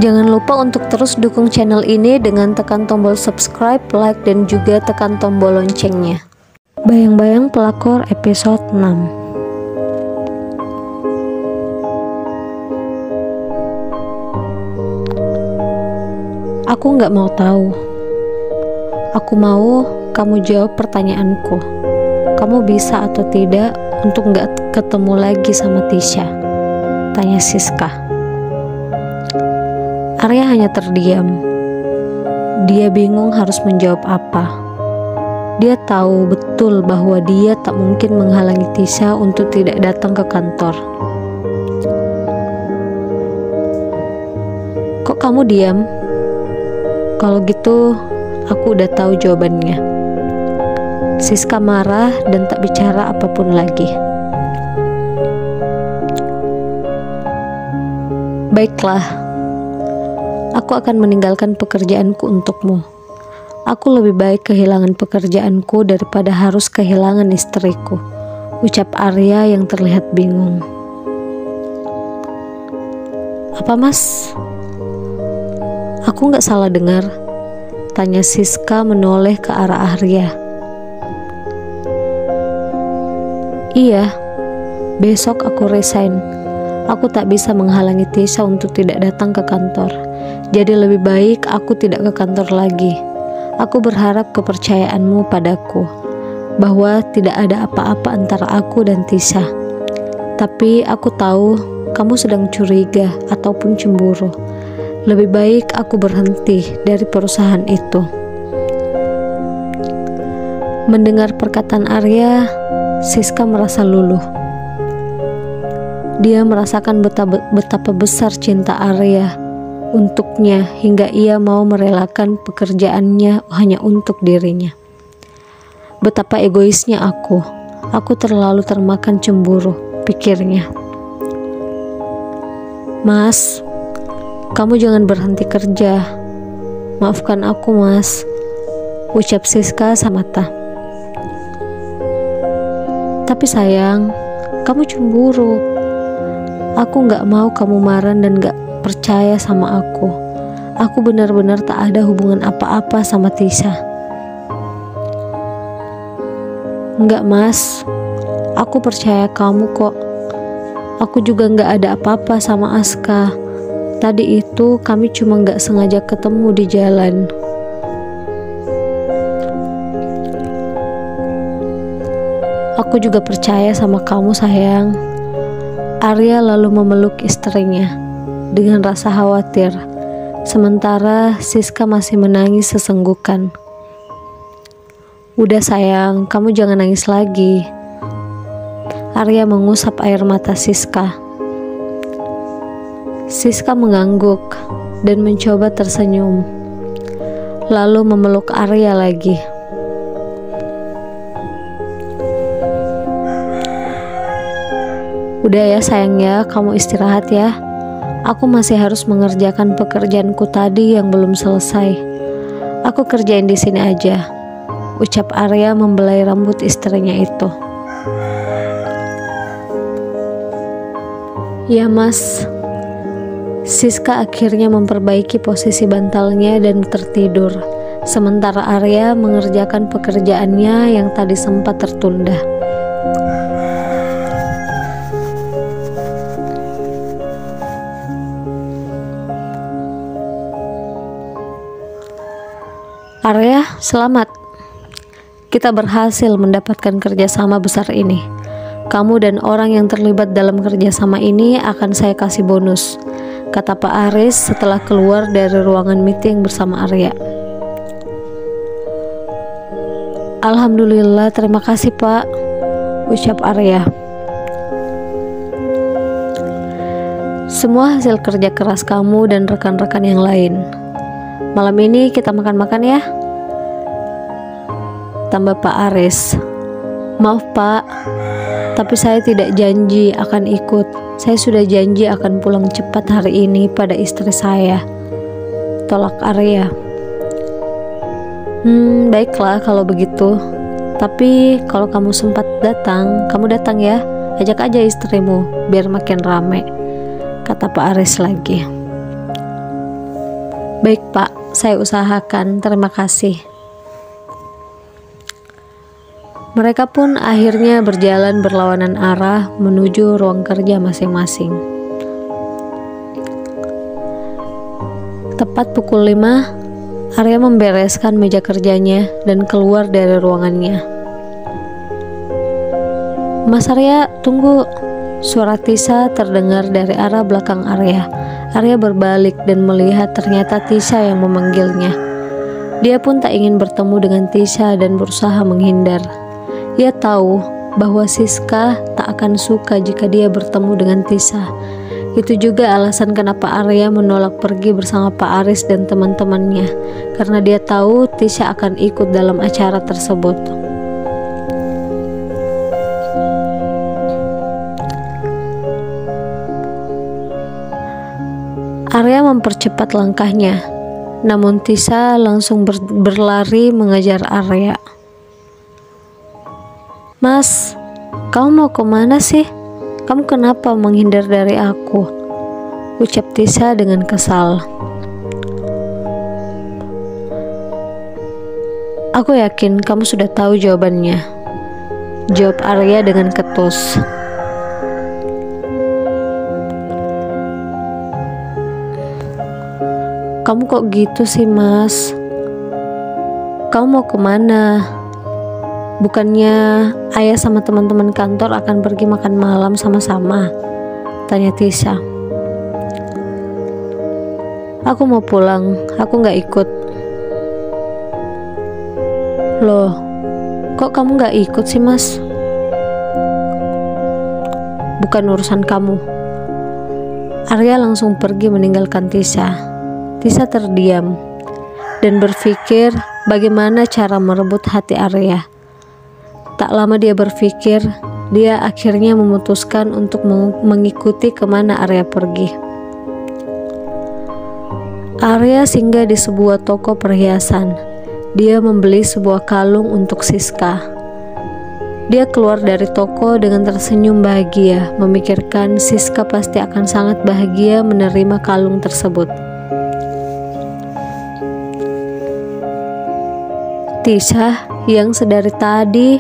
Jangan lupa untuk terus dukung channel ini dengan tekan tombol subscribe, like, dan juga tekan tombol loncengnya. Bayang-bayang Pelakor episode 6. Aku nggak mau tahu. Aku mau kamu jawab pertanyaanku. Kamu bisa atau tidak untuk nggak ketemu lagi sama Tisha? Tanya Siska. Arya hanya terdiam. Dia bingung harus menjawab apa. Dia tahu betul bahwa dia tak mungkin menghalangi Tisha untuk tidak datang ke kantor. Kok kamu diam? Kalau gitu, aku udah tahu jawabannya. Siska marah dan tak bicara apapun lagi. Baiklah, aku akan meninggalkan pekerjaanku untukmu. Aku lebih baik kehilangan pekerjaanku daripada harus kehilangan istriku, ucap Arya yang terlihat bingung. Apa mas? Aku nggak salah dengar? Tanya Siska menoleh ke arah Arya. Iya, besok aku resign. Aku tak bisa menghalangi Tisha untuk tidak datang ke kantor. Jadi lebih baik aku tidak ke kantor lagi. Aku berharap kepercayaanmu padaku, bahwa tidak ada apa-apa antara aku dan Tisha. Tapi aku tahu kamu sedang curiga ataupun cemburu. Lebih baik aku berhenti dari perusahaan itu. Mendengar perkataan Arya, Siska merasa luluh. Dia merasakan betapa besar cinta Arya untuknya hingga ia mau merelakan pekerjaannya hanya untuk dirinya. Betapa egoisnya aku terlalu termakan cemburu, pikirnya. Mas, kamu jangan berhenti kerja. Maafkan aku mas, ucap Siska samata. Tapi sayang, kamu cemburu. Aku gak mau kamu marah dan gak percaya sama aku. Aku benar-benar tak ada hubungan apa-apa sama Tisha. Enggak mas, aku percaya kamu kok. Aku juga gak ada apa-apa sama Aska. Tadi itu kami cuma gak sengaja ketemu di jalan. Aku juga percaya sama kamu sayang. Arya lalu memeluk istrinya dengan rasa khawatir, sementara Siska masih menangis sesenggukan. Udah sayang, kamu jangan nangis lagi. Arya mengusap air mata Siska. Siska mengangguk dan mencoba tersenyum, lalu memeluk Arya lagi. Udah ya sayang ya, kamu istirahat ya. Aku masih harus mengerjakan pekerjaanku tadi yang belum selesai. Aku kerjain di sini aja, ucap Arya membelai rambut istrinya itu. Ya mas. Siska akhirnya memperbaiki posisi bantalnya dan tertidur, sementara Arya mengerjakan pekerjaannya yang tadi sempat tertunda. Arya, selamat. Kita berhasil mendapatkan kerjasama besar ini. Kamu dan orang yang terlibat dalam kerjasama ini akan saya kasih bonus, kata Pak Aris setelah keluar dari ruangan meeting bersama Arya. Alhamdulillah, terima kasih Pak, ucap Arya. Semua hasil kerja keras kamu dan rekan-rekan yang lain. Malam ini kita makan-makan ya, tambah Pak Aris. Maaf Pak, tapi saya tidak janji akan ikut. Saya sudah janji akan pulang cepat hari ini pada istri saya, tolak Arya. Baiklah kalau begitu. Tapi kalau kamu sempat datang, kamu datang ya. Ajak aja istrimu biar makin rame, kata Pak Aris lagi. Baik Pak, saya usahakan, terima kasih. Mereka pun akhirnya berjalan berlawanan arah menuju ruang kerja masing-masing. Tepat pukul 5, Arya membereskan meja kerjanya dan keluar dari ruangannya. Mas Arya, tunggu. Suara Tisa terdengar dari arah belakang Arya. Arya berbalik dan melihat ternyata Tisa yang memanggilnya. Dia pun tak ingin bertemu dengan Tisa dan berusaha menghindar. Ia tahu bahwa Siska tak akan suka jika dia bertemu dengan Tisa. Itu juga alasan kenapa Arya menolak pergi bersama Pak Aris dan teman-temannya, karena dia tahu Tisa akan ikut dalam acara tersebut. Arya mempercepat langkahnya, namun Tisa langsung berlari mengejar Arya. Mas, kamu mau kemana sih? Kamu kenapa menghindar dari aku? Ucap Tisa dengan kesal. Aku yakin kamu sudah tahu jawabannya, jawab Arya dengan ketus. Kamu kok gitu sih mas? Kamu mau kemana? Bukannya ayah sama teman-teman kantor akan pergi makan malam sama-sama? Tanya Tisa. Aku mau pulang, aku gak ikut. Loh, kok kamu gak ikut sih mas? Bukan urusan kamu. Arya langsung pergi meninggalkan Tisa. Tisa terdiam dan berpikir bagaimana cara merebut hati Arya. Tak lama dia berpikir, dia akhirnya memutuskan untuk mengikuti kemana Arya pergi. Arya singgah di sebuah toko perhiasan. Dia membeli sebuah kalung untuk Siska. Dia keluar dari toko dengan tersenyum bahagia, memikirkan Siska pasti akan sangat bahagia menerima kalung tersebut. Tisa yang sedari tadi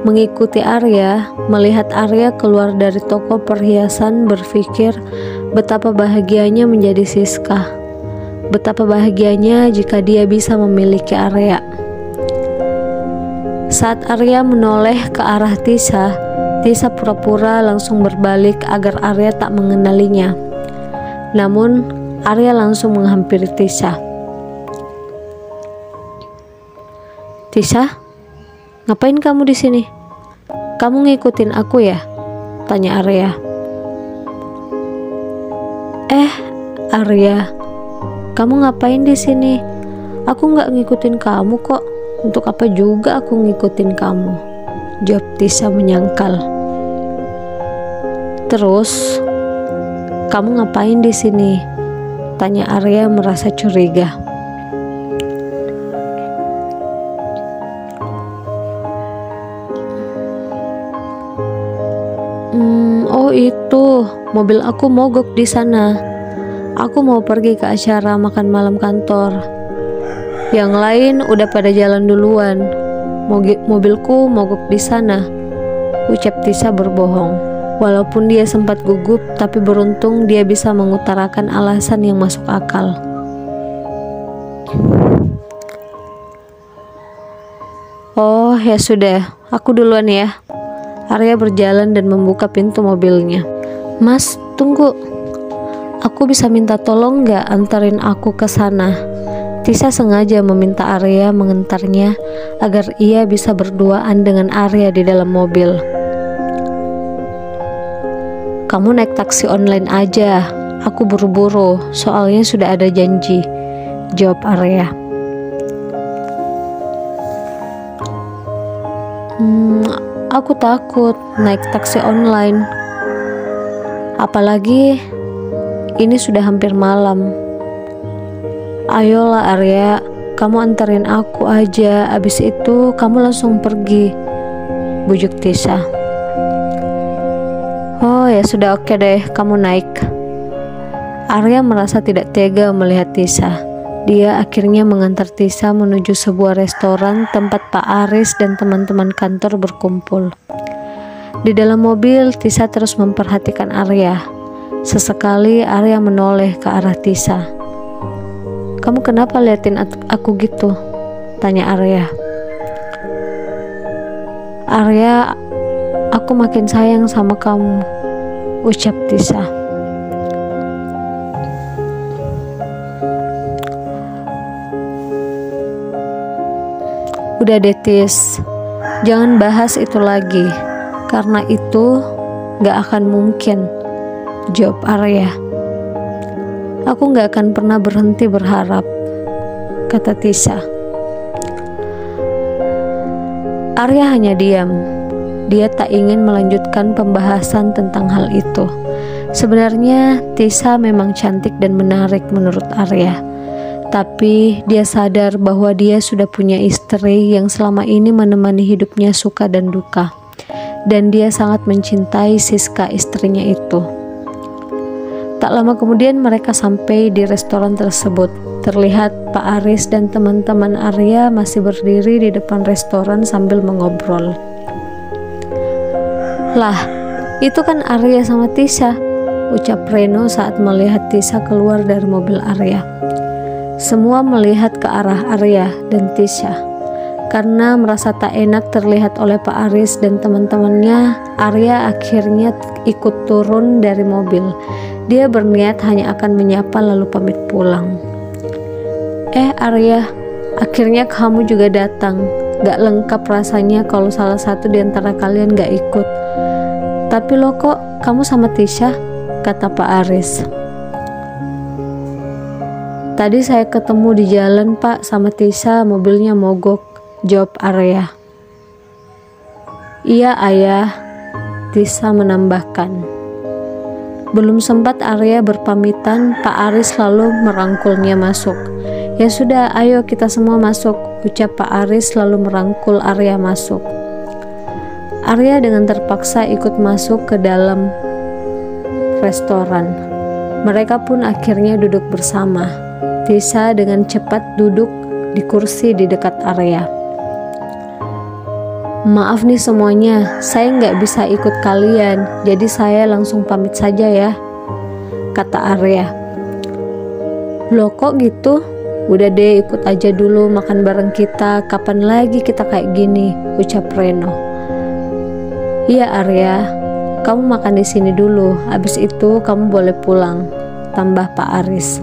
mengikuti Arya, melihat Arya keluar dari toko perhiasan, berpikir betapa bahagianya menjadi Siska. Betapa bahagianya jika dia bisa memiliki Arya. Saat Arya menoleh ke arah Tisa, Tisa pura-pura langsung berbalik agar Arya tak mengenalinya. Namun, Arya langsung menghampiri Tisa. Tisa, ngapain kamu di sini? Kamu ngikutin aku ya? Tanya Arya. Arya, kamu ngapain di sini? Aku nggak ngikutin kamu kok. Untuk apa juga aku ngikutin kamu? Jawab Tisa menyangkal. Terus, kamu ngapain di sini? Tanya Arya merasa curiga. Oh itu, mobil aku mogok di sana. Aku mau pergi ke acara makan malam kantor. Yang lain udah pada jalan duluan. Mobilku mogok di sana. Ucap Tisa berbohong. Walaupun dia sempat gugup, tapi beruntung dia bisa mengutarakan alasan yang masuk akal. Oh ya sudah, aku duluan ya. Arya berjalan dan membuka pintu mobilnya. Mas, tunggu. Aku bisa minta tolong nggak antarin aku ke sana? Tisa sengaja meminta Arya mengantarnya agar ia bisa berduaan dengan Arya di dalam mobil. Kamu naik taksi online aja. Aku buru-buru, soalnya sudah ada janji. Jawab Arya. Aku takut naik taksi online. Apalagi ini sudah hampir malam. Ayolah Arya, kamu anterin aku aja. Abis itu kamu langsung pergi. Bujuk Tisa. Oh ya sudah, oke deh, kamu naik. Arya merasa tidak tega melihat Tisa. Dia akhirnya mengantar Tisa menuju sebuah restoran tempat Pak Aris dan teman-teman kantor berkumpul. Di dalam mobil, Tisa terus memperhatikan Arya. Sesekali Arya menoleh ke arah Tisa. "Kamu kenapa liatin aku gitu?" tanya Arya. "Arya, aku makin sayang sama kamu," ucap Tisa. "Udah deh Tis, jangan bahas itu lagi, karena itu gak akan mungkin," jawab Arya. "Aku gak akan pernah berhenti berharap," kata Tisa. Arya hanya diam. Dia tak ingin melanjutkan pembahasan tentang hal itu. Sebenarnya Tisa memang cantik dan menarik menurut Arya. Tapi dia sadar bahwa dia sudah punya istri yang selama ini menemani hidupnya suka dan duka. Dan dia sangat mencintai Siska, istrinya itu. Tak lama kemudian mereka sampai di restoran tersebut. Terlihat Pak Aris dan teman-teman Arya masih berdiri di depan restoran sambil mengobrol. "Lah, itu kan Arya sama Tisa," ucap Reno saat melihat Tisa keluar dari mobil Arya. Semua melihat ke arah Arya dan Tisa. Karena merasa tak enak terlihat oleh Pak Aris dan teman-temannya, Arya akhirnya ikut turun dari mobil. Dia berniat hanya akan menyapa lalu pamit pulang. Arya, akhirnya kamu juga datang. Gak lengkap rasanya kalau salah satu di antara kalian gak ikut. Tapi lo kok kamu sama Tisa? Kata Pak Aris. Tadi saya ketemu di jalan Pak sama Tisa, mobilnya mogok, jawab Arya. Iya ayah, Tisa menambahkan. Belum sempat Arya berpamitan, Pak Aris lalu merangkulnya masuk. Ya sudah, ayo kita semua masuk, ucap Pak Aris lalu merangkul Arya masuk. Arya dengan terpaksa ikut masuk ke dalam restoran. Mereka pun akhirnya duduk bersama. Tisa dengan cepat duduk di kursi di dekat Arya. Maaf nih semuanya, saya nggak bisa ikut kalian, jadi saya langsung pamit saja ya, kata Arya. Loh kok gitu? Udah deh ikut aja dulu makan bareng kita, kapan lagi kita kayak gini, ucap Reno. Iya Arya, kamu makan di sini dulu, habis itu kamu boleh pulang, tambah Pak Aris.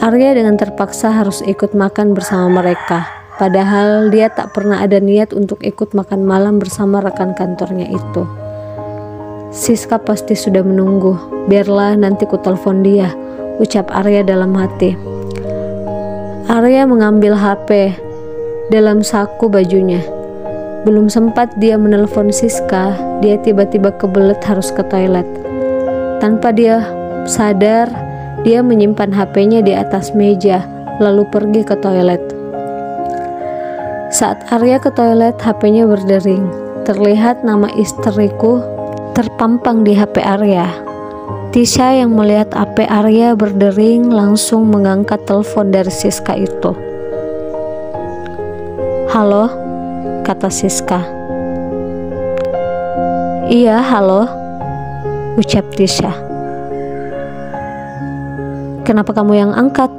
Arya dengan terpaksa harus ikut makan bersama mereka, padahal dia tak pernah ada niat untuk ikut makan malam bersama rekan kantornya itu. Siska pasti sudah menunggu, biarlah nanti ku telepon dia, ucap Arya dalam hati. Arya mengambil HP dalam saku bajunya. Belum sempat dia menelpon Siska, dia tiba-tiba kebelet harus ke toilet. Tanpa dia sadar, dia menyimpan HP-nya di atas meja, lalu pergi ke toilet. Saat Arya ke toilet, HP-nya berdering. Terlihat nama istriku terpampang di HP Arya. Tisa yang melihat HP Arya berdering langsung mengangkat telepon dari Siska itu. Halo, kata Siska. Iya, halo, ucap Tisa. Kenapa kamu yang angkat?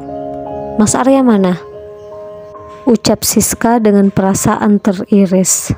Mas Arya mana? Ucap Siska dengan perasaan teriris.